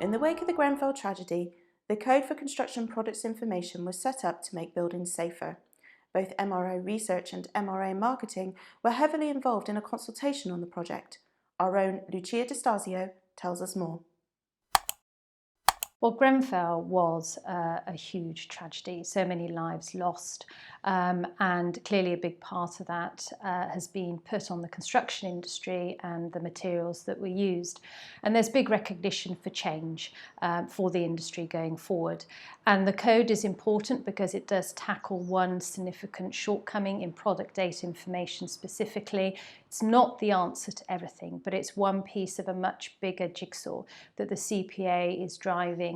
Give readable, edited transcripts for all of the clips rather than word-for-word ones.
In the wake of the Grenfell tragedy, the Code for Construction Products Information was set up to make buildings safer. Both MRO research and MRO marketing were heavily involved in a consultation on the project. Our own Lucia Di Stazio tells us more. Well, Grenfell was a huge tragedy, so many lives lost, and clearly a big part of that has been put on the construction industry and the materials that were used. And there's big recognition for change for the industry going forward. And the code is important because it does tackle one significant shortcoming in product data information specifically. It's not the answer to everything, but it's one piece of a much bigger jigsaw that the CPA is driving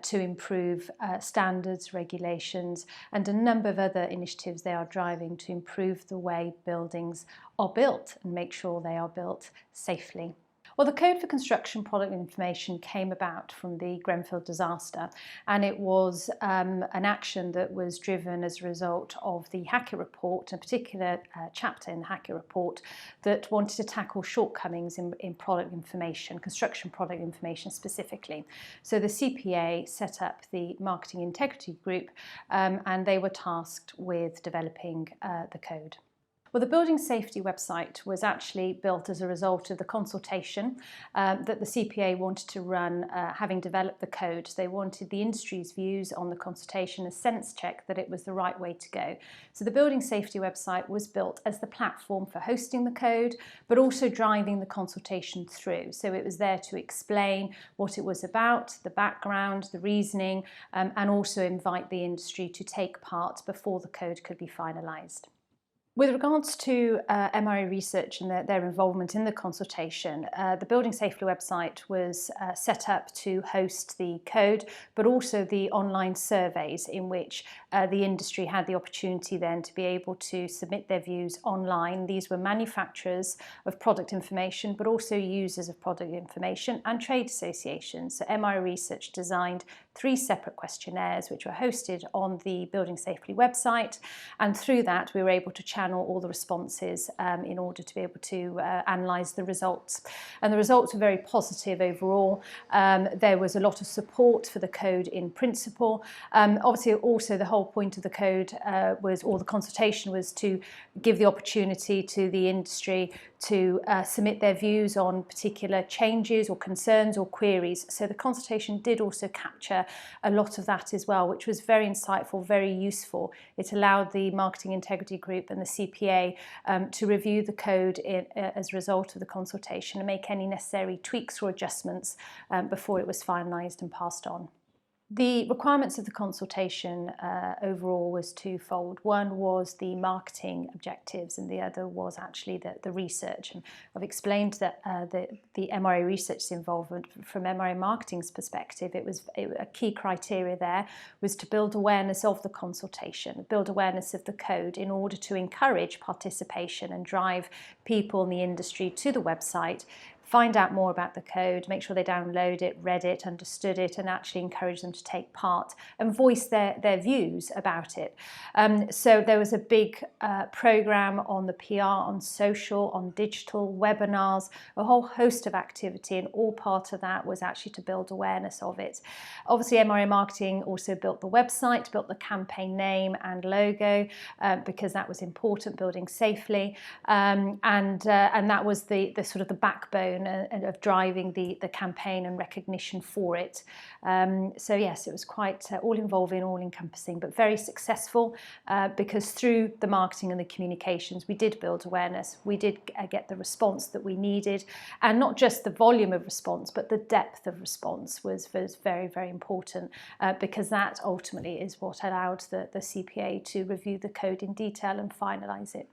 to improve standards, regulations, and a number of other initiatives they are driving to improve the way buildings are built and make sure they are built safely. Well, the Code for Construction Product Information came about from the Grenfell disaster, and it was an action that was driven as a result of the Hackett report, a particular chapter in the Hackett report that wanted to tackle shortcomings in product information, construction product information specifically. So the CPA set up the Marketing Integrity Group, and they were tasked with developing the code. Well, the building safety website was actually built as a result of the consultation that the CPA wanted to run, having developed the code. They wanted the industry's views on the consultation, a sense check that it was the right way to go. So the building safety website was built as the platform for hosting the code, but also driving the consultation through. So it was there to explain what it was about, the background, the reasoning, and also invite the industry to take part before the code could be finalised. With regards to MRO research and their involvement in the consultation, the Building Safety website was set up to host the code, but also the online surveys in which the industry had the opportunity then to be able to submit their views online. These were manufacturers of product information, but also users of product information and trade associations. So MRO research designed 3 separate questionnaires which were hosted on the Building Safety website, and through that we were able to channel all the responses in order to be able to analyse the results. And the results were very positive overall. There was a lot of support for the code in principle. Obviously also the whole point of the code or the consultation was to give the opportunity to the industry to submit their views on particular changes or concerns or queries. So the consultation did also capture a lot of that as well, which was very insightful, very useful. It allowed the Marketing Integrity Group and the CPA to review the code as a result of the consultation and make any necessary tweaks or adjustments before it was finalised and passed on. The requirements of the consultation overall was twofold. One was the marketing objectives and the other was actually the research. And I've explained that the MRO research involvement from MRO marketing's perspective, a key criteria there was to build awareness of the consultation, build awareness of the code in order to encourage participation and drive people in the industry to the website, find out more about the code, make sure they download it, read it, understood it, and actually encourage them to take part and voice their views about it. So there was a big programme on the PR, on social, on digital, webinars, a whole host of activity, and all part of that was actually to build awareness of it. Obviously, MRO Marketing also built the website, built the campaign name and logo, because that was important, building safely, and that was the sort of the backbone of driving the campaign and recognition for it. So yes, it was quite all-involving, all-encompassing, but very successful because through the marketing and the communications, we did build awareness. We did get the response that we needed, and not just the volume of response, but the depth of response was very, very important because that ultimately is what allowed the CPA to review the code in detail and finalise it.